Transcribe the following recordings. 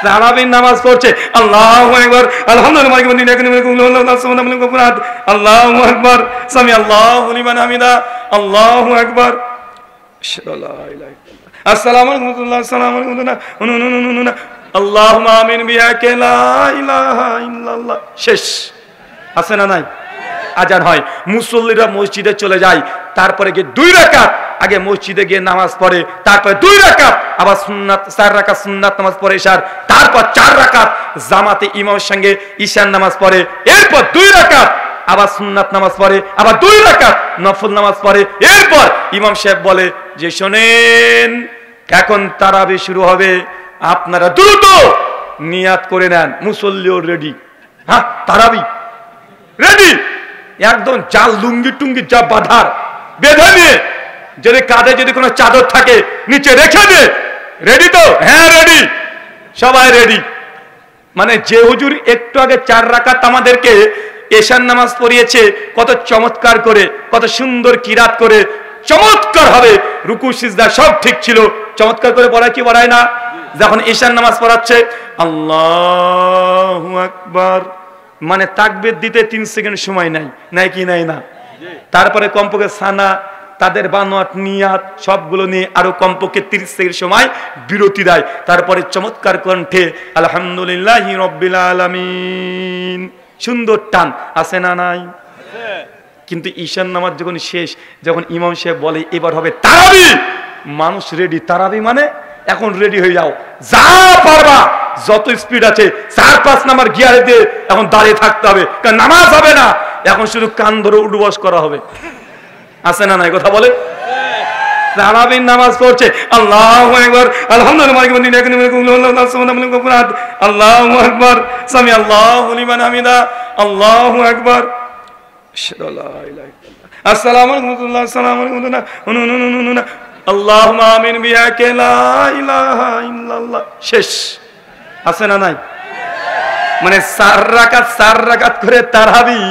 তারাবির নামাজ পড়ছে আল্লাহু আকবার আলহামদুলিল্লাহ আল্লাহু আকবার সামি আল্লাহু লিমান হামিদা আল্লাহু আকবার আসসালামু আলাইকুম আসসালামু আলাইকুম আল্লাহুম্মা আমিন বিহাকে লা ইলাহা ইল্লাল্লাহ। শেষ। আছে না নাই? আজান হয়, মুসল্লিরা মসজিদে চলে যায়, তারপরে গিয়ে 2 রাকাত আগে মসজিদে গিয়ে নামাজ পড়ে, তারপরে 2 রাকাত আবার সুন্নাত 4 রাকাত সুন্নাত নামাজ পড়ে ঈশার, তারপর 4 রাকাত জামাতে ইমামের সঙ্গে ঈশার নামাজ পড়ে, এরপর 2 রাকাত আবার সুন্নাত নামাজ পড়ে, আবার 2 রাকাত নফল নামাজ পড়ে। এরপর ইমাম সাহেব বলে যে শোনেন এখন তারাবি শুরু হবে, আপনারা দ্রুত নিয়াত করে নেন। মুসল্লিও রেডি, হ্যাঁ তারাবি রেডি, একদম জাল লুঙ্গি টুঙ্গি যা বাঁধার বেঁধে নিয়ে, যদি কাঁধে যদি কোনো চাদর থাকে নিচে রেখে দে। রেডি তো? হ্যাঁ রেডি, সবাই রেডি। মানে যে হুজুর একটু আগে 4 রাকাত আমাদেরকে এশার নামাজ পড়িয়েছে, কত চমৎকার করে, কত সুন্দর কিরাত করে, চমৎকার হবে রুকু সিজদা সব ঠিক ছিল, চমৎকার করে পড়ায় কি পড়ায় না? যখন এশার নামাজ পড়াচ্ছে আল্লাহু আকবার, মানে তাকবীর দিতে 3 সেকেন্ড সময় নাই, নাই কি নাই না? তারপরে কমপক্ষে সানা, তাদের বানোয়াট নিয়াত সবগুলো নিয়ে আরো কমপক্ষে 30 সেকেন্ড সময় বিরতি দেয়, তারপরে চমৎকার কণ্ঠে আলহামদুলিল্লাহি রাব্বিল আলামিন, সুন্দর টান। আছে না নাই? কিন্তু ঈশান নামাজ যখন শেষ, যখন ইমাম সাহেব বলে এবার হবে তারাবি, মানুষ রেডি। তারাবি মানে এখন রেডি হয়ে যাও, যা পারবা, যত স্পিড আছে 4-5 নাম্বার গিয়ারে দিয়ে এখন দাঁড়িয়ে থাকতে হবে, কারণ নামাজ হবে না, এখন শুধু কান ধরে উঠবস করা হবে। আছে না নাই কথা বলে? তারাবির নামাজ পড়ছে আল্লাহু আকবার আলহামদুলিল্লাহ আল্লাহু আকবার সামি আল্লাহু লিমান হামিদা আল্লাহু আকবার আসসালামু আলাইকুম আসসালামু আলাইকুম আল্লাহুম্মা আমিন বিহাকে লা ইলাহা ইল্লাল্লাহ। শেষ। আছে না নাই? মানে 4 রাকাত করে তারাবি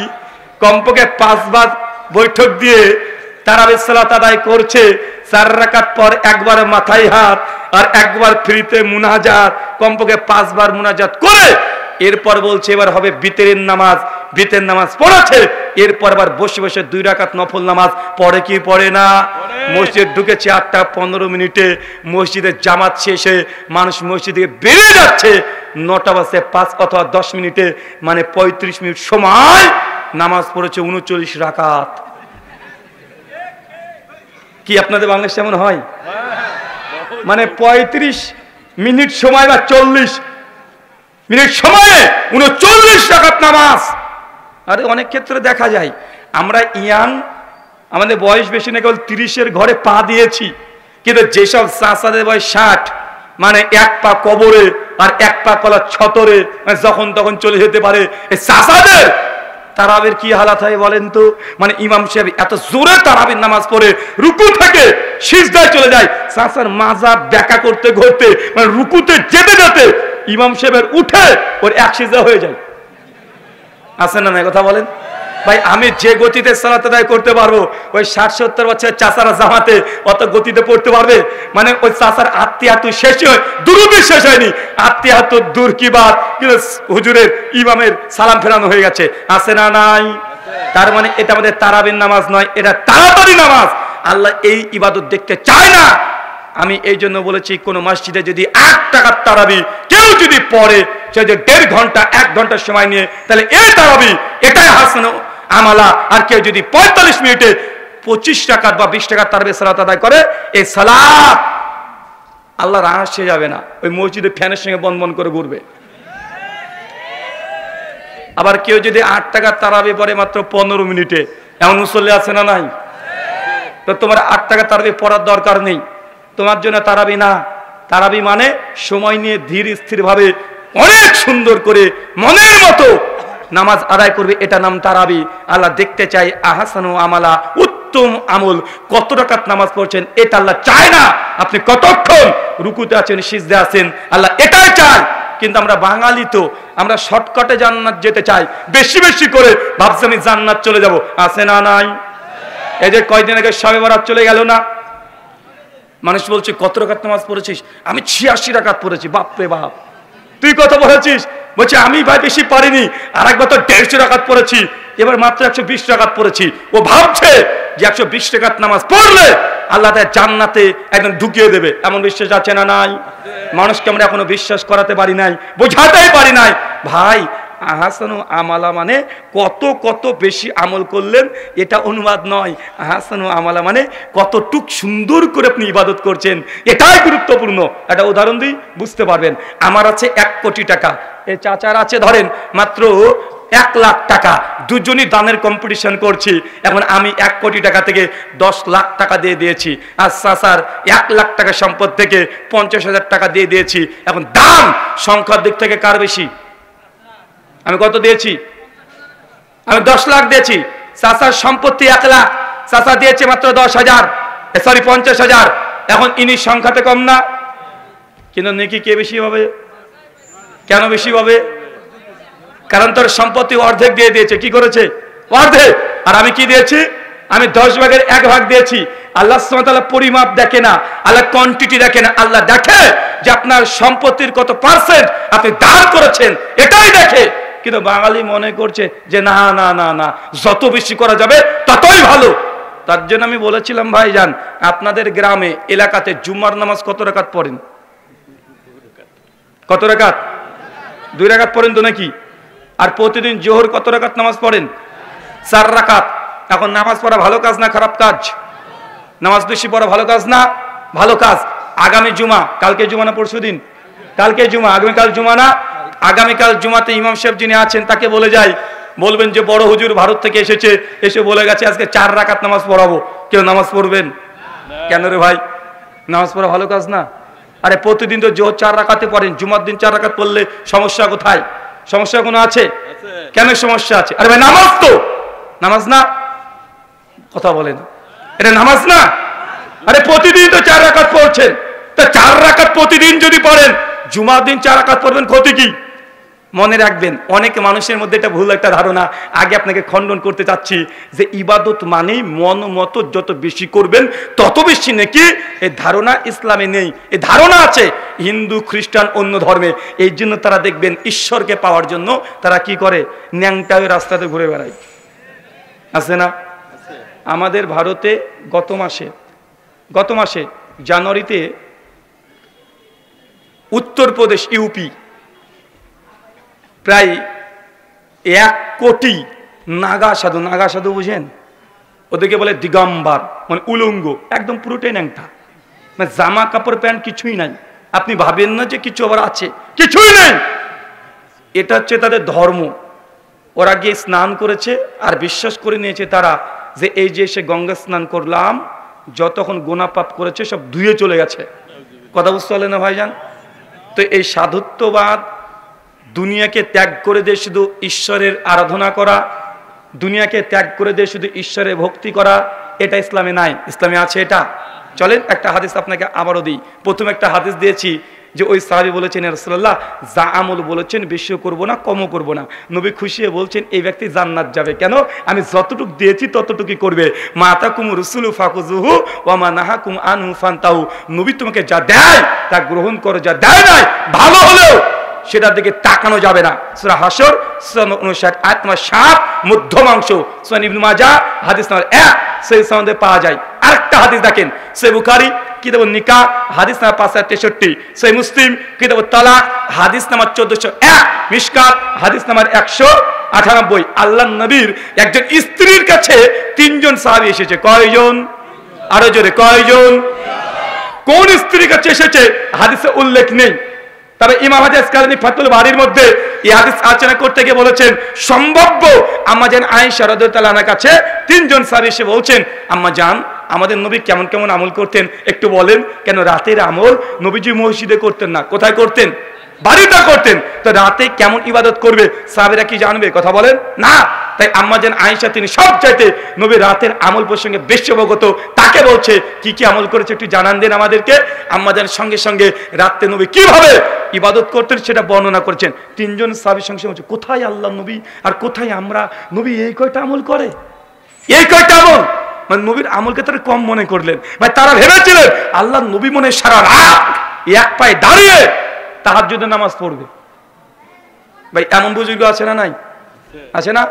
কমপক্ষে 5 বার বৈঠক দিয়ে তারাবির সালাত আদায় করছে। 4 রাকাত পর একবার মাথায় হাত আর একবার ফ্রিতে মুনাজাত, কমপক্ষে 5 বার মুনাজাত করে এরপর বলছে এবার হবে বিতরের নামাজ। বিতরের নামাজ পড়াছে, এরপর আবার বসে বসে 2 রাকাত নফল নামাজ পড়ে কি পড়ে না? মসজিদ ঢুকেছে 8টা 15 মিনিটে, মসজিদের জামাত শেষে মানুষ মসজিদ থেকে বেরিয়ে যাচ্ছে 9টা বাজে 5 অথবা 10 মিনিটে, মানে 35 মিনিট সময় নামাজ পড়েছে 39 রাকাত। কি আপনাদের বাংলাদেশে এমন হয়? মানে 35 মিনিট সময় বা 40 মিনিট সময়ে 39 রাকাত নামাজ। আরে অনেক ক্ষেত্রে দেখা যায় আমরা ইয়াং, আমাদের বয়স বেশি না, কেবল 30-এর ঘরে পা দিয়েছি, কিন্তু যেসব চাচাদের বয়স 60, মানে 1 পা কবরে আর 1 পা কলা ছতরে, যখন তখন চলে যেতে পারে, এই চাচাদের তারাবির কি হালাত হয় বলেন তো? মানে ইমাম সাহেব এত জোরে তারাবির নামাজ পড়ে রুকু থেকে সিজদায় চলে যায়, চাচার মাজা ব্যাকা করতে করতে মানে রুকুতে যেতে যেতে ইমাম সাহেবের উঠে ওর 1 সিজদা হয়ে যায়। আছে না নাই কথা বলেন? ভাই আমি যে গতিতে সালাত আদায় করতে পারবো, ওই 60-70 বছর চাচারা জামাতে অত গতিতে পড়তে পারবে? মানে ওই চাচার আত্মীয়াত শেষ হয়, দুরুদই শেষ হয়নি, আত্মীয়াত দূর কি বাত, কিন্তু হুজুরের ইমামের সালাম ফেরানো হয়ে গেছে। আছে না নাই? তার মানে এটা আমাদের তারাবির নামাজ নয়, এটা তাড়াতাড়ি নামাজ। আল্লাহ এই ইবাদত দেখতে চায় না। আমি এই জন্য বলেছি কোন মসজিদে যদি 8 টাকার তারাবি কেউ যদি পড়ে, সে যে 1.5 ঘন্টা 1 ঘন্টা সময় নিয়ে, তাহলে এই তারাবি এটাই হাসান আমালা। আর কেউ যদি 45 মিনিটে 25 টাকা বা 20 টাকার তারাবি সালাত আদায় করে, এই সালাত আল্লাহর আরশে যাবে না, ওই মসজিদে ফ্যানের সঙ্গে বন বন করে ঘুরবে। আবার কেউ যদি 8 টাকার তারাবি পড়ে মাত্র 15 মিনিটে, এমন মুসল্লি আছে না নাই? তো তোমার 8 টাকা তারাবি পড়ার দরকার নেই, তোমার জন্য তারাবি না। তারাবি মানে সময় নিয়ে ধীর স্থির ভাবে অনেক সুন্দর করে মনের মতো নামাজ আদায় করবে, এটা নাম তারাবি। আল্লাহ দেখতে চাই আহসানু আমালা, উত্তম আমল। কত রাকাত নামাজ পড়ছেন এটা আল্লাহ চায় না, আপনি কতক্ষণ রুকুতে আছেন সিজদে আছেন, আল্লাহ এটাই চায়। কিন্তু আমরা বাঙালি তো, আমরা শর্টকাটে জান্নাত যেতে চাই, বেশি বেশি করে ভাবছি আমি জান্নাত চলে যাব। আছে না নাই? এই যে কয়দিন আগে শবে বরাত চলে গেল না, মানুষ বলছে কত রাকাত নামাজ পড়েছিস? আমি 86 রাকাত পড়েছি। বাপ রে বাপ, তুই কত পড়েছিস? বলছে আমি ভাই বেশি পারিনি, আর একবার তো 150 রাকাত পড়েছি, এবার মাত্র 120 রাকাত পড়েছি। ও ভাবছে যে 120 রাকাত নামাজ পড়লে আল্লাহ তার জান্নাতে একদম ঢুকিয়ে দেবে। এমন বিশ্বাস আছে না নাই? মানুষকে আমরা এখনো বিশ্বাস করাতে পারি নাই, বোঝাতেই পারি নাই। ভাই আহসানু আমালা মানে কত কত বেশি আমল করলেন, এটা অনুবাদ নয়। আহসানু আমালা মানে কতটুক সুন্দর করে আপনি ইবাদত করছেন, এটাই গুরুত্বপূর্ণ। একটা উদাহরণ দিই, বুঝতে পারবেন। আমার আছে 1 কোটি টাকা, এই চাচার আছে ধরেন মাত্র 1 লাখ টাকা, দুজনই দানের কম্পিটিশন করছি। এখন আমি 1 কোটি টাকা থেকে 10 লাখ টাকা দিয়ে দিয়েছি, আর চাচার 1 লাখ টাকা সম্পদ থেকে 50,000 টাকা দিয়ে দিয়েছি। এখন দান সংখ্যার দিক থেকে কার বেশি? আমি কত দিয়েছি? আমি 10 লাখ দিয়েছি। চাচার সম্পত্তি 1 লাখ, চাচা দিয়েছে মাত্র 10,000, সরি 50,000। এখন ইনি সংখ্যাতে কম না, কিন্তু নেকি কে বেশি হবে? কেন বেশি হবে? কারণ তোর সম্পত্তি অর্ধেক দিয়ে দিয়েছে। কি করেছে? অর্ধেক। আর আমি কি দিয়েছি? আমি 10 ভাগের 1 ভাগ দিয়েছি। আল্লাহ সুবহানাহু ওয়া তাআলা পরিমাপ দেখে না, আল্লাহ কোয়ান্টিটি দেখে না, আল্লাহ দেখে যে আপনার সম্পত্তির কত পার্সেন্ট আপনি দান করেছেন, এটাই দেখে। কিন্তু বাঙালি মনে করছে যে না না না না, যত বেশি করা যাবে ততই ভালো। তার জন্য আমি বলেছিলাম ভাইজান, আপনাদের গ্রামে এলাকাতে জুমার নামাজ কত রাকাত পড়েন? কত রাকাত? 2 রাকাত পড়েন তো নাকি? আর প্রতিদিন জোহর কত রাকাত নামাজ পড়েন? 4 রাকাত। এখন নামাজ পড়া ভালো কাজ না খারাপ কাজ? নামাজ বেশি পড়া ভালো কাজ না ভালো কাজ? আগামী জুমা, কালকে জুমা না পরশু দিন? কালকে জুমা, আগামীকাল জুমা না? আগামীকাল জুমাতে ইমাম সাহেব যিনি আছেন তাকে বলে যাই, বলবেন যে বড় হুজুর ভারত থেকে এসেছে, এসে বলে গেছে আজকে 4 রাকাত নামাজ পড়াবো। কেউ নামাজ পড়বেন? কেন রে ভাই? নামাজ পড়া ভালো কাজ না? আরে প্রতিদিন তো জোহর 4 রাকাতে পড়েন, জুমার দিন 4 রাকাত পড়লে সমস্যা কোথায়? সমস্যা কোনো আছে? কেন সমস্যা আছে? আরে ভাই নামাজ তো নামাজ না, কথা বলেন, এটা নামাজ না? আরে প্রতিদিন তো 4 রাকাত পড়ছেন, তা 4 রাকাত প্রতিদিন যদি পড়েন, জুমার দিন 4 রাকাত পড়বেন, ক্ষতি কি? মনে রাখবেন, অনেক মানুষের মধ্যে এটা ভুল একটা ধারণা। আগে আপনাকে খণ্ডন করতে চাচ্ছি যে ইবাদত মানেই মন মতো যত বেশি করবেন তত বেশি নাকি, এই ধারণা ইসলামে নেই। এই ধারণা আছে হিন্দু, খ্রিস্টান, অন্য ধর্মে। এই জন্য তারা দেখবেন ঈশ্বরকে পাওয়ার জন্য তারা কি করে, ন্যাংটা হয়ে রাস্তাতে ঘুরে বেড়ায়, আছে না? আমাদের ভারতে গত মাসে জানুয়ারিতে উত্তরপ্রদেশ, ইউপি প্রায় 1 কোটি নাগা সাধু বুঝেন? ওদেরকে বলে দিগম্বর, মানে উলঙ্গ, একদম পুরোটাই ন্যাংটা, মানে জামা কাপড় প্যান্ট কিছুই নাই। আপনি ভাবেন না যে কিছু আবার আছে, কিছুই নেই। এটা হচ্ছে তাদের ধর্ম। ওরা গিয়ে স্নান করেছে আর বিশ্বাস করে নিয়েছে তারা যে এই যে এসে গঙ্গা স্নান করলাম, যতক্ষণ গোনা পাপ করেছে সব ধুয়ে চলে গেছে। কথা বুঝতে পারলেন না ভাইজান? তো এই সাধুত্ববাদ, দুনিয়াকে ত্যাগ করে দিয়ে শুধু ঈশ্বরের আরাধনা করা, দুনিয়াকে ত্যাগ করে দিয়ে শুধু ঈশ্বরের ভক্তি করা, এটা ইসলামে নাই। ইসলামে আছে এটা? চলেন একটা হাদিস আপনাকে আবারও দিই। প্রথমে একটা হাদিস দিয়েছি যে ওই সাহাবী বলেছেন, ইয়া রাসূলুল্লাহ, যা আমল বলেছেন বেশিও করব না কমও করব না। নবী খুশি হয়ে বলছেন এই ব্যক্তি জান্নাত যাবে। কেন? আমি যতটুকু দিয়েছি ততটুকুই করবে। মা আতাকুম রাসূলু ফাখুযুহু ওয়া মা নাহাকুম আনহু ফান্তাহু। নবী তোমাকে যা দেয় তা গ্রহণ করো, যা দেয় না ভালো হলেও সেটার দিকে তাকানো যাবে না। সূরা হাসর সূরা 59 আয়াত নম্বর 7 মধ্যমাংশ, সুনান ইবনে মাজাহ হাদিস নম্বর 1 সেই সনদে পাওয়া যায়। আরেকটা হাদিস দেখেন, সহিহ বুখারী কিতাবুন নিকাহ হাদিস নাম্বার 563, সহিহ মুসলিম কিতাবুত তালাক হাদিস নাম্বার 1401, মিশকাত হাদিস নাম্বার 198। আল্লাহর নবীর একজন স্ত্রীর কাছে 3 জন সাহাবী এসেছে। কয়জন? আরো জোরে, কয়জন? কোন স্ত্রীর কাছে এসেছে হাদিসে উল্লেখ নেই। তবে ইমাম হাদিস আসকালানী ফাতুল বারীর মধ্যে এই হাদিস আলোচনা করতে গিয়ে বলেছেন সম্ভাব্য আম্মা জান আয়েশা রাদিয়াল্লাহু আনহার কাছে 3 জন সাহাবী এসে বলছেন, আম্মা জান আমাদের নবী কেমন কেমন আমল করতেন একটু বলেন। কেন? রাতের আমল নবীজি মসজিদে করতেন না, কোথায় করতেন? বাড়িতে করতেন। তো রাতে কেমন ইবাদত করবে সাহাবীরা কি জানবে? কথা বলেন না। তাই আম্মা জান আয়েশা তিনি সব চাইতে নবী রাতের আমল প্রসঙ্গে বেশি অবগত। তাকে বলছে কি কি আমল করেছে একটু জানান দেন আমাদেরকে। আম্মা জান সঙ্গে সঙ্গে রাতে নবী কিভাবে ইবাদত করতেন সেটা বর্ণনা করেছেন। 3 জন সাহাবীর সঙ্গে বলছে কোথায় আল্লাহ নবী আর কোথায় আমরা? নবী এই কয়টা আমল করে, এই কয়টা আমল, মানে নবীর আমলকে তারা কম মনে করলেন। ভাই তারা ভেবেছিলেন আল্লাহ নবী মনে সারা রাত এক পায়ে দাঁড়িয়ে তাহাজ্জুদের নামাজ পড়বে। ভাই এমন বুজুর্গ আছে না নাই? আছে না?